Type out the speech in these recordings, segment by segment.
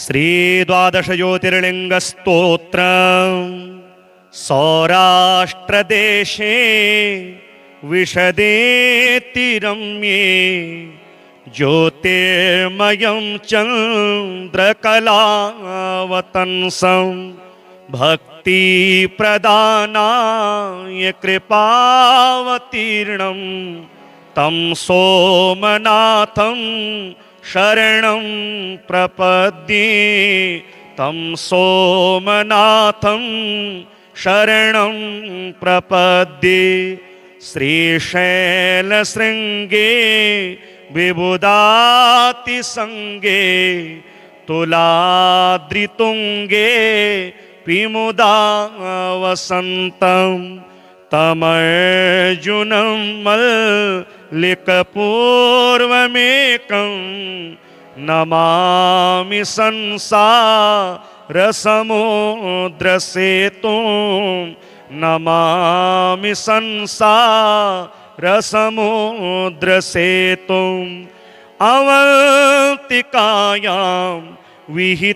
श्रीद्वादशज्योतिर्लिङ्गस्तोत्रम् सौराष्ट्रदेशे विशदेति रम्ये ज्योतिर्मयं चन्द्रकलावतंसं भक्तिप्रदानाय कृपावतीर्णं तं सोमनाथं शरणं प्रपद्ये तं सोमनाथं शरणं प्रपद्ये। श्रीशैलशृङ्गे विबुधातिसङ्गे तुलाद्रितुङ्गे विमुदावसन्तं तमर्जुनं मल्लिकपूर्वमेकं नमामि संसारसमुद्रसेतुं नमामि संसारसमुद्रसेतुम् अवन्तिकायां विहितावतारं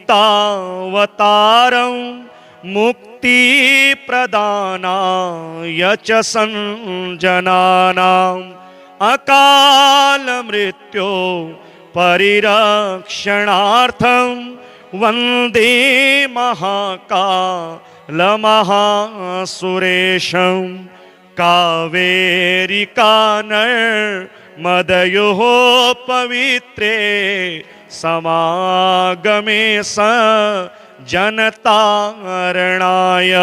मुक्तिप्रदानाय च सञ्जनानाम् अकालमृत्यो परिरक्षणार्थं वन्दे महाकालमहासुरेशं। कावेरिकानर्मदयोः पवित्रे समागमे स जनतारणाय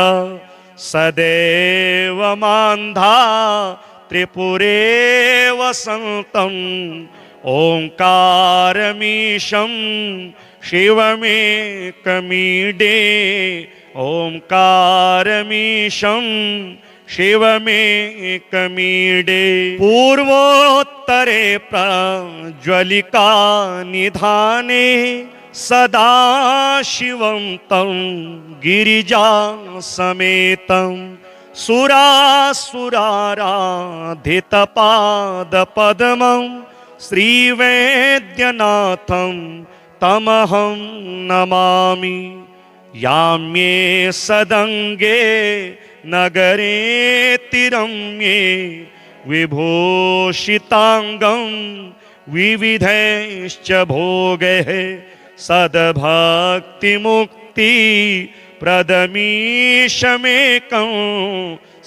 सदैव मान्धा त्रिपुरे वसन्तं ओंकारमीशं शिवमेकमीडे ओंकारमीशं शिवमेकमीडे। पूर्वोत्तरे प्रज्वलिका निधाने सदा शिवं तं गिरिजासमेतं सुरासुराराधितपादपद्मं श्रीवैद्यनाथं तमहं नमामि। याम्ये सदङ्गे नगरे तिरम्ये विभूषिताङ्गं विविधैश्च भोगैः सद्भक्तिमुक्ति प्रदमीशमेकं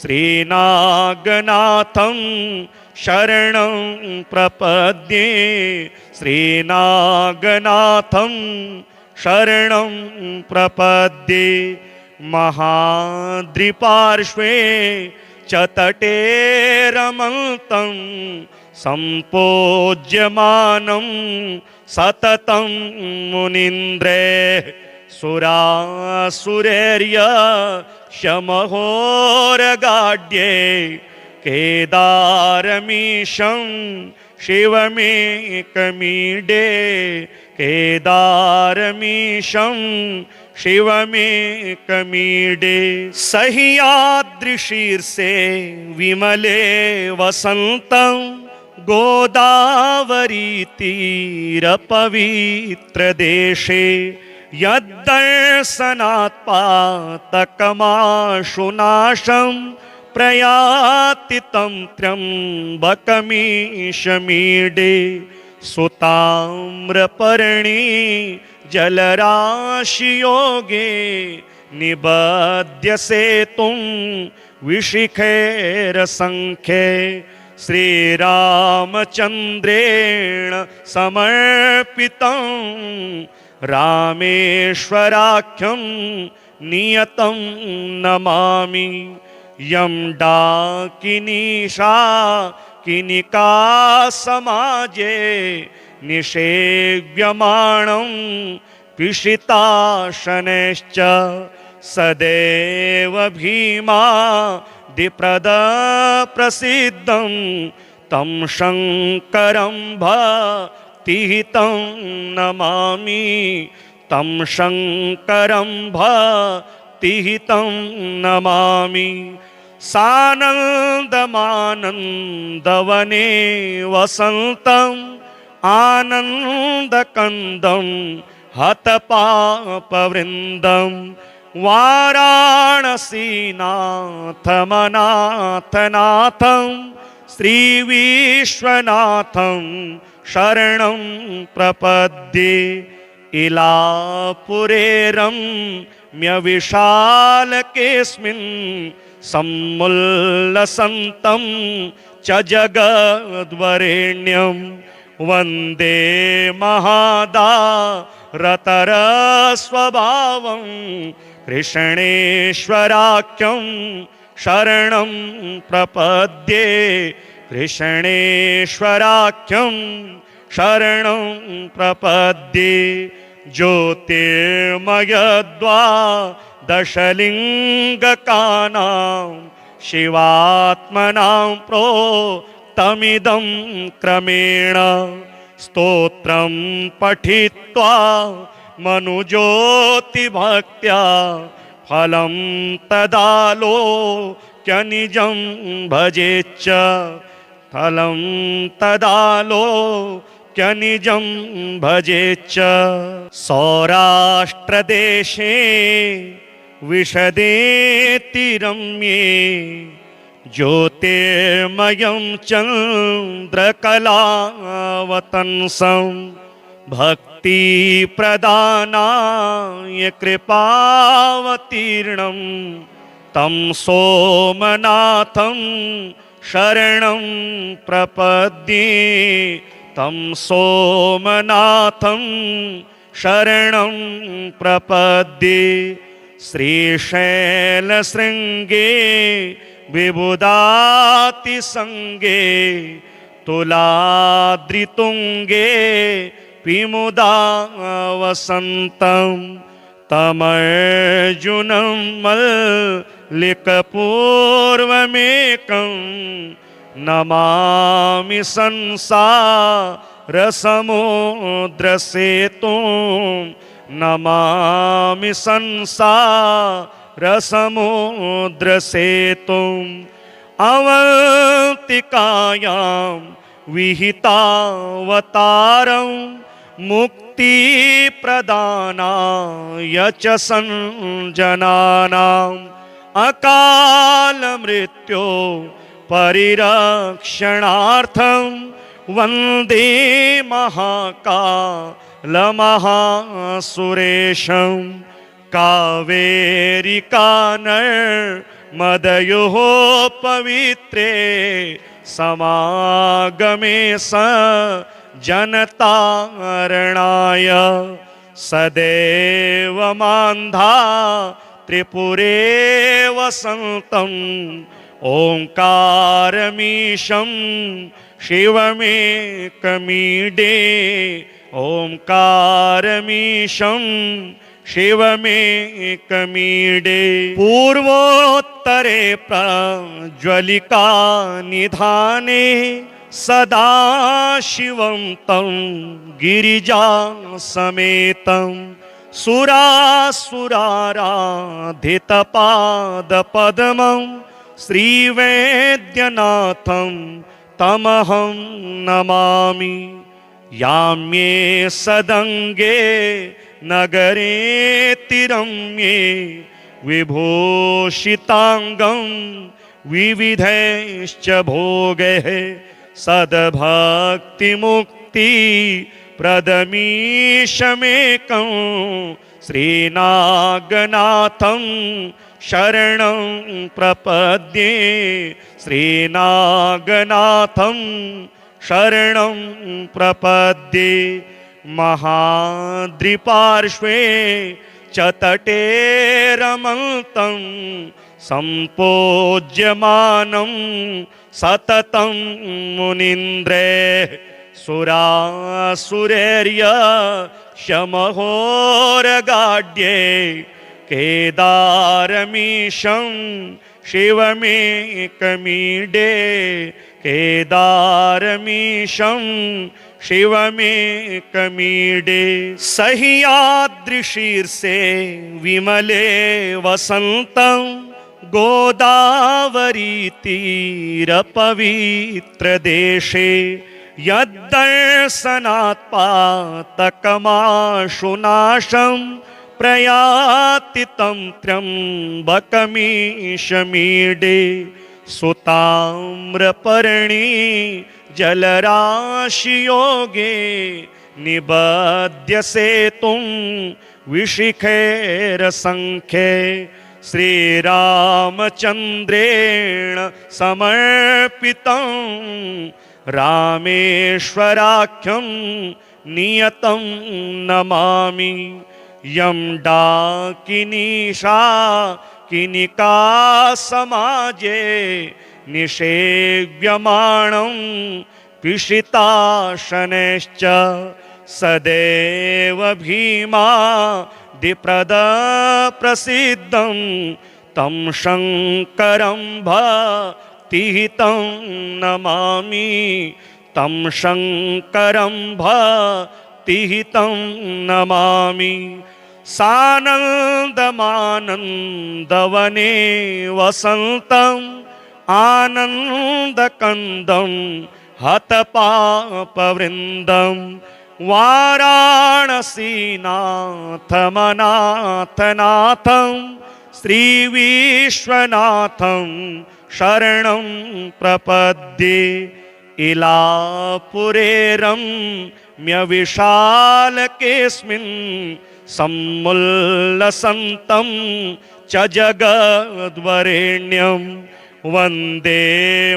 श्रीनागनाथं शरणं प्रपद्ये श्रीनागनाथं शरणं प्रपद्ये। महाद्रिपार्श्वे च तटे रमन्तं सम्पूज्यमानं सततं मुनीन्द्रैः सुरासुरैर्यशमहोरगाढ्ये केदारमीशं शिवमेकमीडे केदारमीशं शिवमेकमीडे। सह्याद्रिशीर्षे विमले वसन्तं गोदावरीतीरपवित्रदेशे यद्दर्शनात् पातकमाशुनाशं प्रयाति तं त्र्यम्बकमीशमीडे। सुताम्रपर्णी जलराशियोगे निबध्य सेतुं विशिखैरसङ्ख्ये श्रीरामचन्द्रेण समर्पितं रामेश्वराख्यं नियतं नमामि। यं डाकिनीशा किनिका समाजे निषेव्यमाणं पिशिताशनैश्च सदैव भीमादिप्रदप्रसिद्धं तं शङ्करं भक्तिहितं नमामि तं शङ्करं भक्तिहितं नमामि। सानन्दमानन्दवने वसन्तं आनन्दकन्दं हतपापवृन्दं वाराणसीनाथमनाथनाथं श्रीविश्वनाथं शरणं प्रपद्ये। इलापुरे रम्यविशालकेऽस्मिन् सम्मुल्लसन्तं च जगद्वरेण्यं वन्दे महादारतरस्वभावं कृष्णेश्वराख्यं शरणं प्रपद्ये। कृष्णेश्वराख्यं शरणं प्रपद्ये। ज्योतिर्मयद्वादशलिङ्गकानां शिवात्मनां प्रोक्तमिदं क्रमेण। स्तोत्रं पठित्वा मनुज्योतिभक्त्या फलं तदालोक्यनिजं भजेच्च। फलं तदालोक्यनिजं भजेच्च। सौराष्ट्रदेशे विशदेतिरम्ये ज्योतिर्मयं चन्द्रकलावतंसं भक्तिप्रदानाय कृपावतीर्णं तं सोमनाथं शरणं प्रपद्ये। तं सोमनाथं शरणं प्रपद्ये। श्रीशैलशृङ्गे विबुधातिसङ्गे तुलाद्रितुङ्गे विमुदावसन्तं तमर्जुनं मल्लिकपूर्वमेकं नमामि संसारसमुद्रसेतुं। नमामि संसारसमुद्रसेतुम्। अवन्तिकायां विहितावतारं मुक्तिप्रदानाय च सञ्जनानाम् अकालमृत्यो परिरक्षणार्थं वन्दे महाकालमहासुरेशं। कावेरिकानर्मदयोः पवित्रे समागमे स जनतारणाय। सदैव मान्धा त्रिपुरे वसन्तं ओंकारमीशं शिवमेकमीडे। ओंकारमीशं शिवमेकमीडे। पूर्वोत्तरे प्रज्वलिका निधाने सदाशिवं तं गिरिजासमेतं सुरासुराराधितपादपद्मं श्रीवैद्यनाथं तमहं नमामि। याम्ये सदङ्गे नगरे तिरम्ये विभूषिताङ्गं विविधैश्च भोगैः सद्भक्तिमुक्तिप्रदमीशमेकं श्रीनागनाथं शरणं प्रपद्ये। श्रीनागनाथं शरणं प्रपद्ये। महाद्रिपार्श्वे च तटे रमन्तं सम्पूज्यमानं सततं मुनीन्द्रैः सुरासुरैर्यशमहोरगाढ्ये। केदारमीशं शिवमेकमीडे। केदारमीशं शिवमेकमीडे। सह्याद्रिशीर्षे विमले वसन्तं गोदावरीतीरपवित्रदेशे यद्दर्शनात् पातकमाशुनाशं प्रयाति तं त्र्यम्बकमीशमीडे सुताम्रपर्णी जलराशियोगे निबध्य सेतुं विशिखैरसङ्ख्ये श्रीरामचन्द्रेण समर्पितं रामेश्वराख्यं नियतं नमामि यं डाकिनीशा किनिका समाजे निषेव्यमाणं पिशिताशनैश्च सदैव भीमादिप्रदप्रसिद्धं तं शङ्करं भक्तिहितं नमामि तं शङ्करं भक्तिहितं नमामि सानन्दमानन्दवने वसन्तम् आनन्दकन्दं हतपापवृन्दं वाराणसीनाथमनाथनाथं श्रीविश्वनाथं शरणं प्रपद्ये इलापुरे रम्यविशालकेऽस्मिन् सम्मुल्लसन्तं च जगद्वरेण्यं वन्दे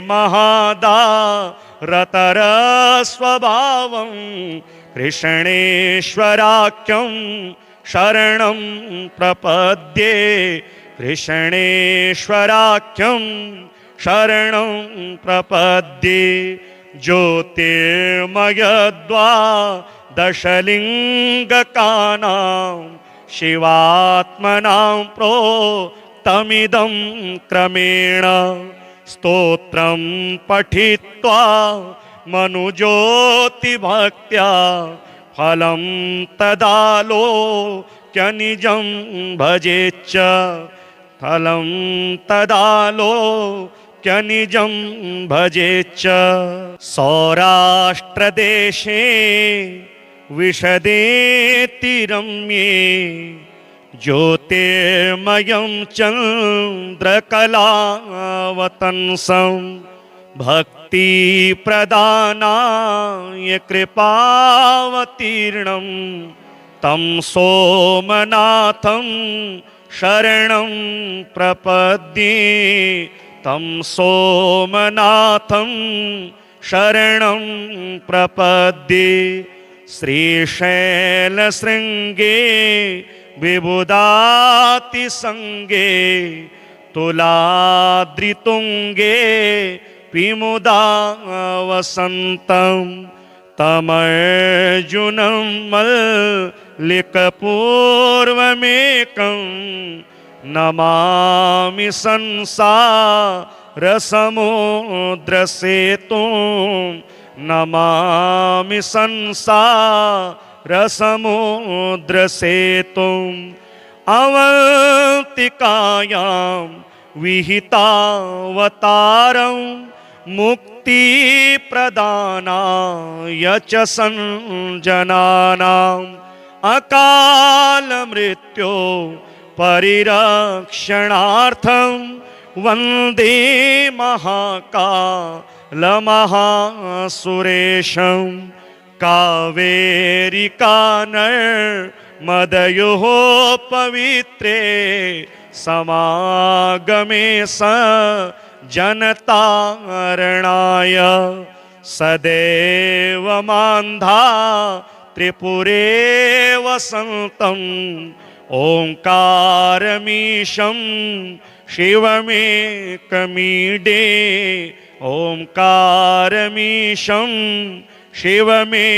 महादारतरस्वभावं कृष्णेश्वराख्यं शरणं प्रपद्ये कृष्णेश्वराख्यं शरणं प्रपद्ये ज्योतिर्मयद्वादशलिङ्गकानां शिवात्मनां प्रोक्तमिदं क्रमेण स्तोत्रं पठित्वा मनुज्योतिभक्त्या फलं तदालोक्यनिजं भजेच्च फलं तदालोक्यनिजं भजेच्च सौराष्ट्रदेशे विशदेति रम्ये ज्योतिर्मयं चन्द्रकलावतंसं भक्तिप्रदानाय कृपावतीर्णं तं सोमनाथं शरणं प्रपद्ये तं सोमनाथं शरणं प्रपद्ये श्रीशैलशृङ्गे विबुधातिसङ्गे तुलाद्रितुङ्गे विमुदा वसन्तं तमर्जुनं मल्लिकपूर्वमेकं नमामि संसारसमुद्रसेतुं नमामि संसारसमुद्रसेतुम् अवन्तिकायां विहितावतारं मुक्तिप्रदानाय च सञ्जनानाम् अकालमृत्यो परिरक्षणार्थं वन्दे महाकालमहासुरेशं कावेरिकानर्मदयोः पवित्रे समागमे स जनतारणाय सदैव मान्धा त्रिपुरे वसन्तम् ओंकारमीशं शिवमेकमीडे ओंकारमीशं शिवमेकमीडे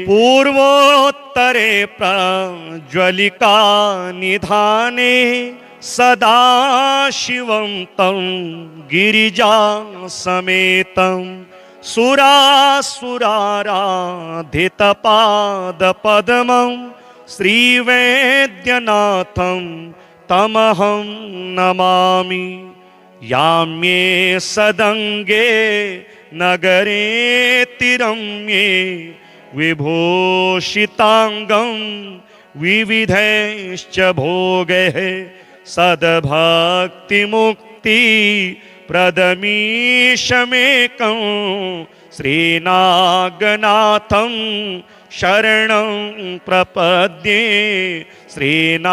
पूर्वोत्तरे प्रज्वलिका निधाने सदा शिवं तं गिरिजासमेतं सुरासुराराधितपादपद्मं श्रीवैद्यनाथं तमहं नमामि याम्ये सदङ्गे नगरे तिरम्ये विभूषितांगं विविधैश्च भोगैः सद्भक्तिमुक्ति प्रदमीशमेकं श्रीनागनाथं शरणं प्रपद्ये श्रीनागनाथं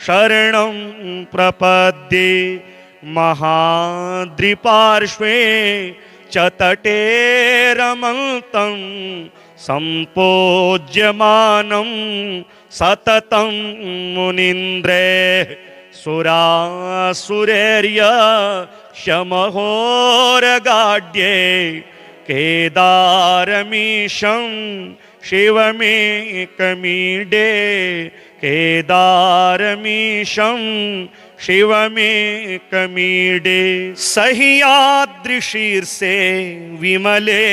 शरणं प्रपद्ये महाद्रिपार्श्वे च तटे रमन्तं सम्पूज्यमानं सततं मुनीन्द्रैः सुरासुरैर्य शमहोरगाढ्ये केदारमीशं शिवमेकमीडे केदारमीशं शिवमेकमीडे सह्याद्रिशीर्षे विमले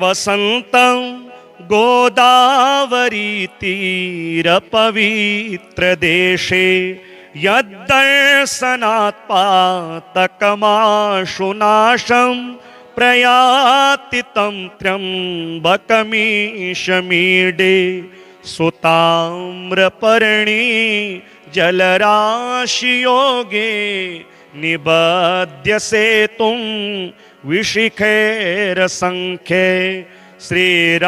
वसन्तं गोदावरीतीरपवित्रदेशे यद्दर्शनात् पातकमाशुनाशं प्रयाति तं त्र्यम्बकमीशमीडे सुताम्रपर्णी जलराशियोगे निबध्य सेतुं विशिखैरसङ्ख्ये श्रीरामचन्द्रेण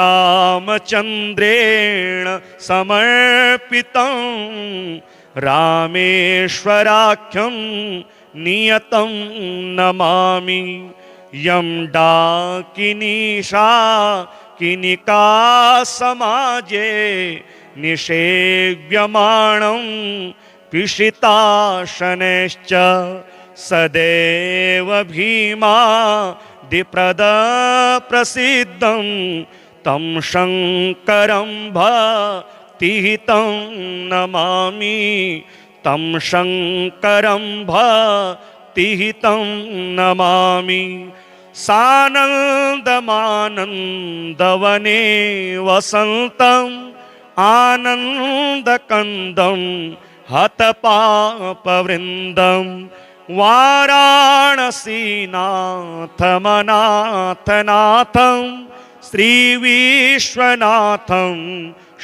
समर्पितं रामेश्वराख्यं नियतं नमामि यं डाकिनीशा किनिका समाजे निषेव्यमाणं पिशिताशनैश्च सदैव भीमादिप्रदप्रसिद्धं तं शङ्करं भक्तिहितं नमामि तं शङ्करं भक्तिहितं नमामि सानन्दमानन्दवने वसन्तम् आनन्दकन्दं हतपापवृन्दं वाराणसीनाथमनाथनाथं श्रीविश्वनाथं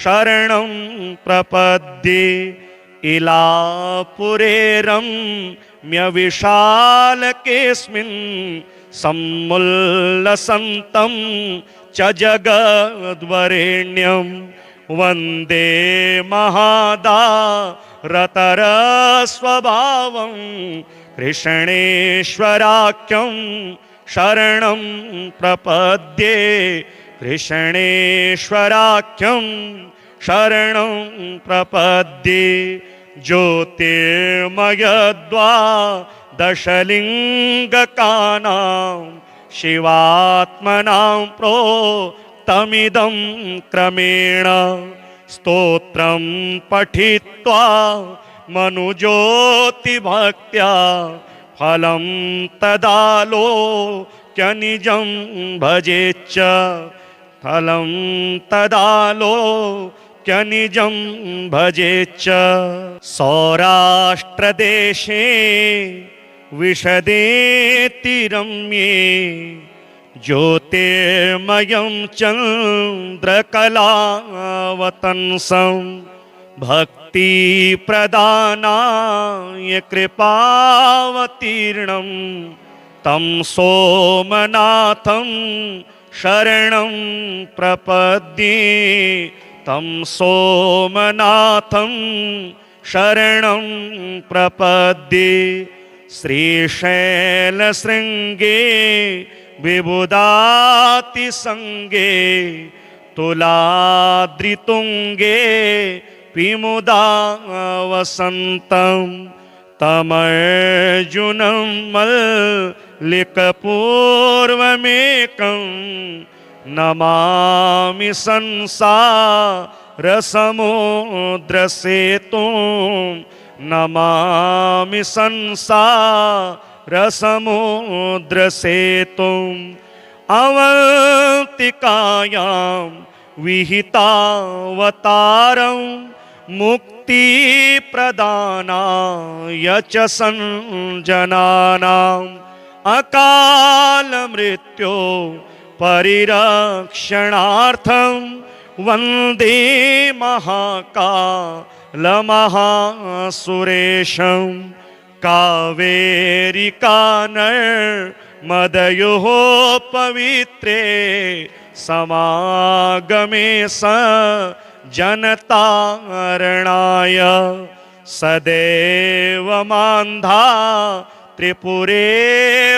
शरणं प्रपद्ये इलापुरे रम्यविशालकेऽस्मिन् सम्मुल्लसन्तं च जगद्वरेण्यं वन्दे महादारतरस्वभावं कृष्णेश्वराख्यं शरणं प्रपद्ये कृष्णेश्वराख्यं शरणं प्रपद्ये ज्योतिर्मयद्वादशलिङ्गकानां शिवात्मनां प्रोक्तमिदं क्रमेण स्तोत्रं पठित्वा मनुज्योतिभक्त्या फलं तदालोक्यनिजं भजेच्च फलं तदालोक्यनिजं भजेच्च सौराष्ट्रदेशे विशदेतिरम्ये ज्योतिर्मयं चन्द्रकलावतंसं भक्तिप्रदानाय कृपावतीर्णं तं सोमनाथं शरणं प्रपद्ये तं सोमनाथं शरणं प्रपद्ये श्रीशैलशृङ्गे विबुधातिसङ्गे तुलाद्रितुङ्गे विमुदावसन्तं तमर्जुनं मल्लिकपूर्वमेकं नमामि संसारसमुद्रसेतुं नमामि संसारसमुद्रसेतुम् अवन्तिकायां विहितावतारं मुक्तिप्रदानाय च सञ्जनानां अकाल मृत्यो परिरक्षणार्थं वन्दे महाकाल महासुरेशं कावेरिकानर्मदयोः पवित्रे समागमे स जनतारणाय सदैव मान्धा त्रिपुरे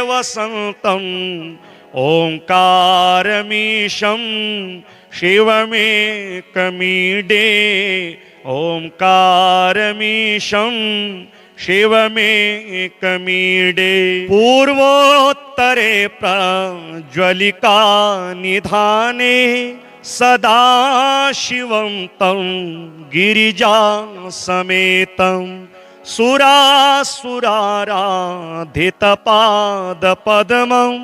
वसन्तम् ओंकारमीशं शिवमेकमीडे ओंकारमीशं शिवमेकमीडे पूर्वोत्तरे प्रज्वलिका निधाने सदा शिवं तं गिरिजा समेतं सुरासुराराधितपादपद्मं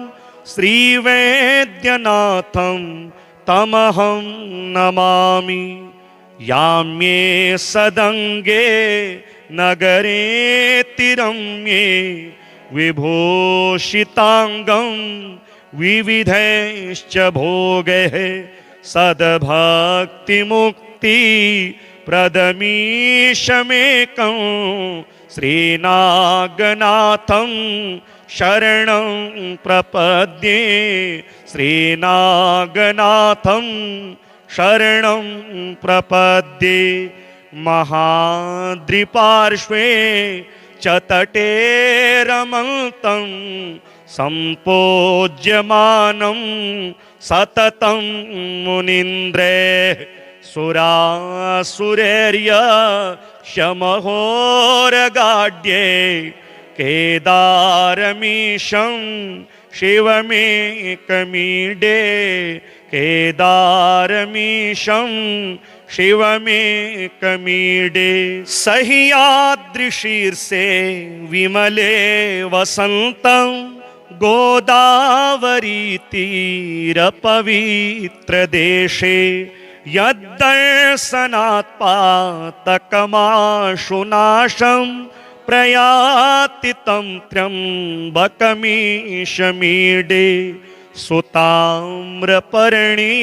श्रीवैद्यनाथं तमहं नमामि याम्ये सदङ्गे नगरे तिरम्ये विभूषिताङ्गं विविधैश्च भोगैः सद्भक्तिमुक्ति प्रदमीशमेकं श्रीनागनाथं शरणं प्रपद्ये श्रीनागनाथं शरणं प्रपद्ये महाद्रिपार्श्वे च तटे रमन्तं सम्पूज्यमानं सततं मुनीन्द्रैः सुरासुरैर्यशमहोरगाढ्ये केदारमीशं शिवमेकमीडे केदारमीशं शिवमेकमीडे सह्याद्रिशीर्षे विमले वसन्तं गोदावरीतीरपवित्रदेशे यद्दर्शनात् पातकमाशुनाशं प्रयाति तं त्र्यम्बकमीशमीडे सुताम्रपर्णी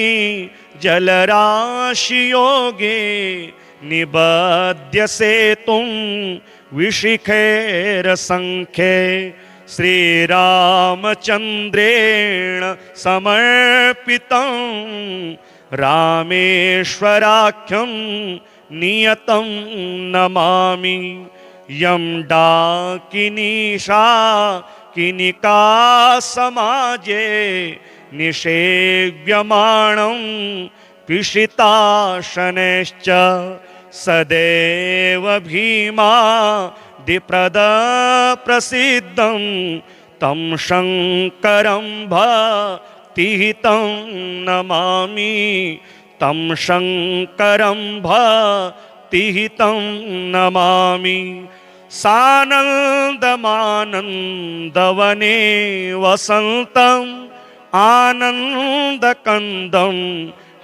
जलराशियोगे निबध्य सेतुं विशिखैरसङ्ख्ये श्रीरामचन्द्रेण समर्पितं रामेश्वराख्यं नियतं नमामि यं डाकिनीशा किनिका समाजे निषेव्यमाणं पिशिताशनैश्च सदैव भीमादिप्रदप्रसिद्धं तं शङ्करं भक्तिहितं नमामि तं शङ्करं भक्तिहितं नमामि सानन्दमानन्दवने वसन्तम् आनन्दकन्दं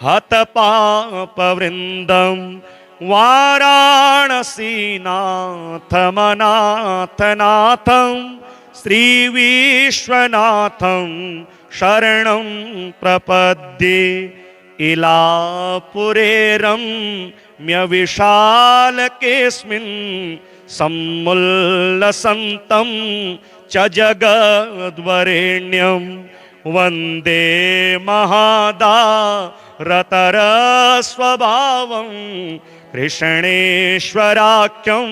हतपापवृन्दं वाराणसीनाथमनाथनाथं श्रीविश्वनाथं शरणं प्रपद्ये इलापुरे रम्यविशालकेऽस्मिन् सम्मुल्लसन्तं च जगद्वरेण्यं वन्दे महादारतरस्वभावं कृष्णेश्वराख्यं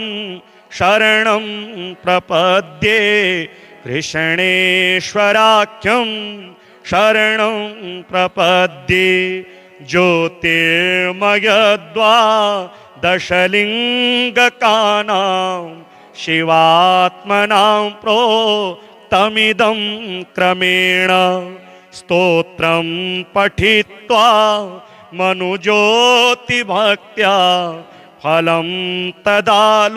शरणं प्रपद्ये कृष्णेश्वराख्यं शरणं प्रपद्ये ज्योतिर्मयद्वादशलिङ्गकानां शिवात्मनां प्रोक्तमिदं क्रमेण स्तोत्रं पठित्वा मनुज्योतिभक्त्या फलं तदालोक्यनिजं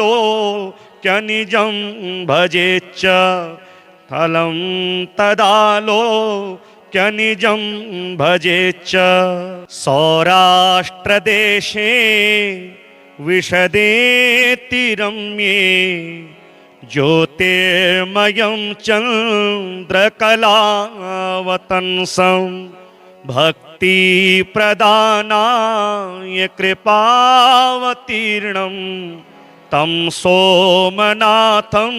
भजेच्च फलं तदालोक्यनिजं भजेच्च सौराष्ट्रदेशे विशदेति रम्ये ज्योतिर्मयं चन्द्रकलावतंसं भक्तिप्रदानाय कृपावतीर्णं तं सोमनाथं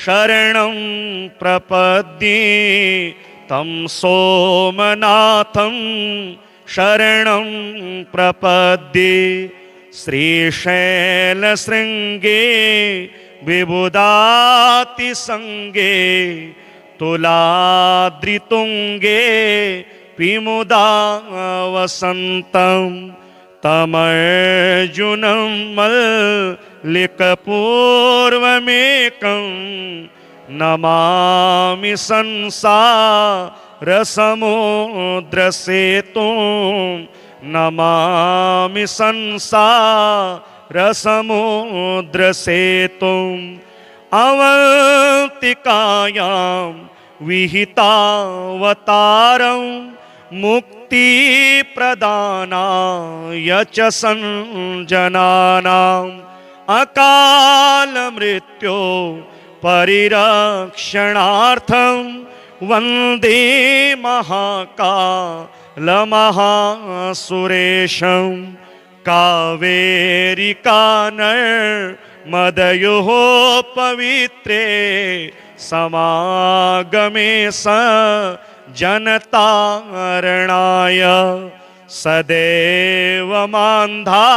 शरणं प्रपद्ये तं सोमनाथं शरणं प्रपद्ये श्रीशैलशृङ्गे विबुधातिसङ्गे तुलाद्रितुङ्गे विमुदावसन्तं तमर्जुनं मल्लिकपूर्वमेकं नमामि संसारसमुद्रसेतुं नमामि संसारसमुद्रसेतुम् अवन्तिकायां विहितावतारं मुक्तिप्रदानाय च सञ्जनानाम् अकालमृत्यो परिरक्षणार्थं वन्दे महाकालमहासुरेशं कावेरिकानर्मदयोः पवित्रे समागमे स जनतारणाय सदैव मान्धा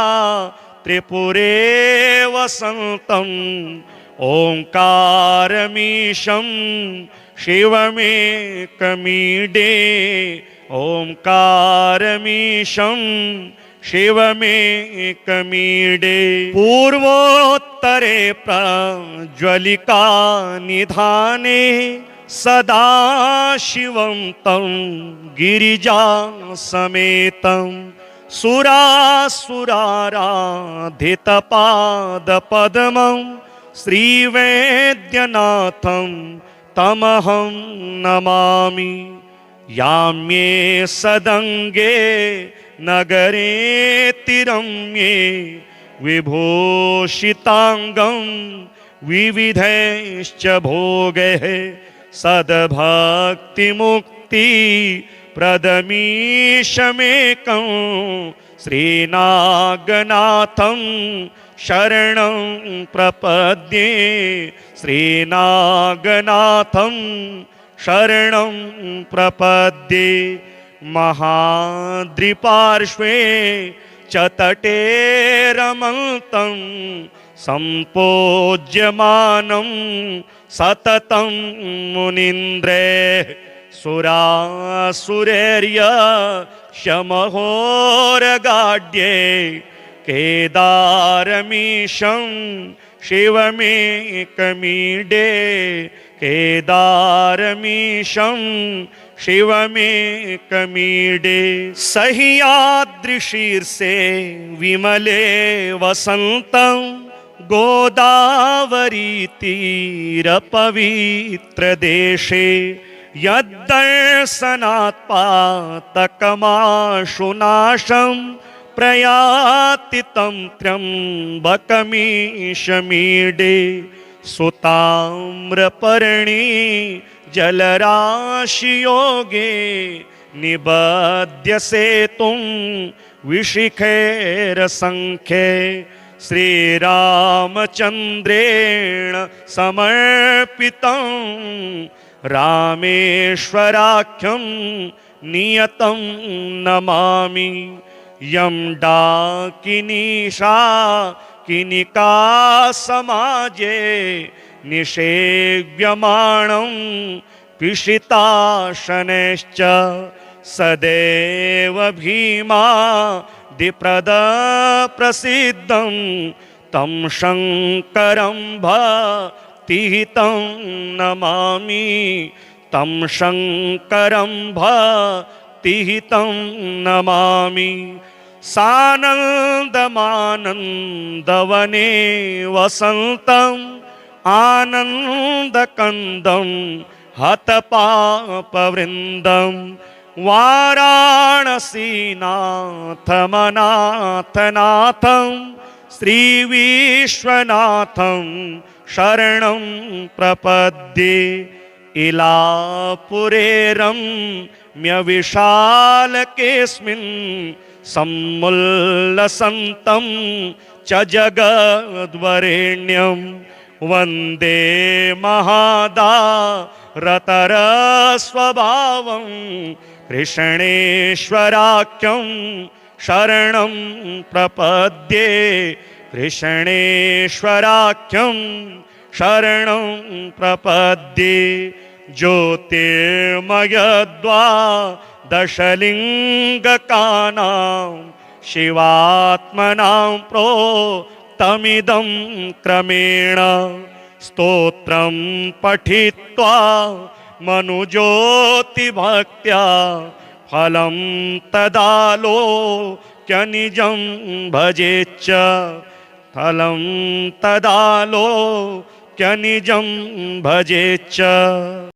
त्रिपुरे वसन्तम् ओंकारमीशं शिवमेकमीडे ओंकारमीशं शिवमेकमीडे पूर्वोत्तरे प्रज्वलिका निधाने सदा शिवं तं गिरिजासमेतं सुरासुराराधितपादपद्मं श्रीवैद्यनाथं तमहं नमामि याम्ये सदङ्गे नगरे तिरम्ये विभूषिताङ्गं विविधैश्च भोगैः सद्भक्तिमुक्ति प्रदमीशमेकं श्रीनागनाथं शरणं प्रपद्ये श्रीनागनाथं शरणं प्रपद्ये महाद्रिपार्श्वे च तटे रमन्तं सम्पूज्यमानं सततं मुनीन्द्रैः सुरासुरैर्य शमहोरगाढ्ये केदारमीशं शिवमेकमीडे केदारमीशं शिवमेकमीडे सह्याद्रिशीर्षे विमले वसन्तं गोदावरीतीरपवित्रदेशे यद्दर्शनात् पातकमाशुनाशं प्रयाति तं त्र्यम्बकमीशमीडे सुताम्रपर्णी जलराशियोगे निबध्य सेतुं विशिखैरसङ्ख्ये श्रीरामचन्द्रेण समर्पितं रामेश्वराख्यं नियतं नमामि यं डाकिनीशा किनिका समाजे निषेव्यमाणं पिशिताशनैश्च सदैव भीमादिप्रदप्रसिद्धं तं शङ्करं भक्तिहितं नमामि तं शङ्करं भक्तिहितं नमामि सानन्दमानन्दवने वसन्तम् आनन्दकन्दं हतपापवृन्दं वाराणसीनाथमनाथनाथं श्रीविश्वनाथं शरणं प्रपद्ये इलापुरे रम्यविशालकेऽस्मिन् सम्मुल्लसन्तं च जगद्वरेण्यं वन्दे महादारतरस्वभावं कृष्णेश्वराख्यं शरणं प्रपद्ये कृष्णेश्वराख्यं शरणं प्रपद्ये ज्योतिर्मयद्वादशलिङ्गकानां शिवात्मनां प्रोक्तमिदं क्रमेण स्तोत्रं पठित्वा मनुज्योतिभक्त्या फलं तदालोक्यनिजं भजेच्च फलं तदालोक्यनिजं भजेच्च।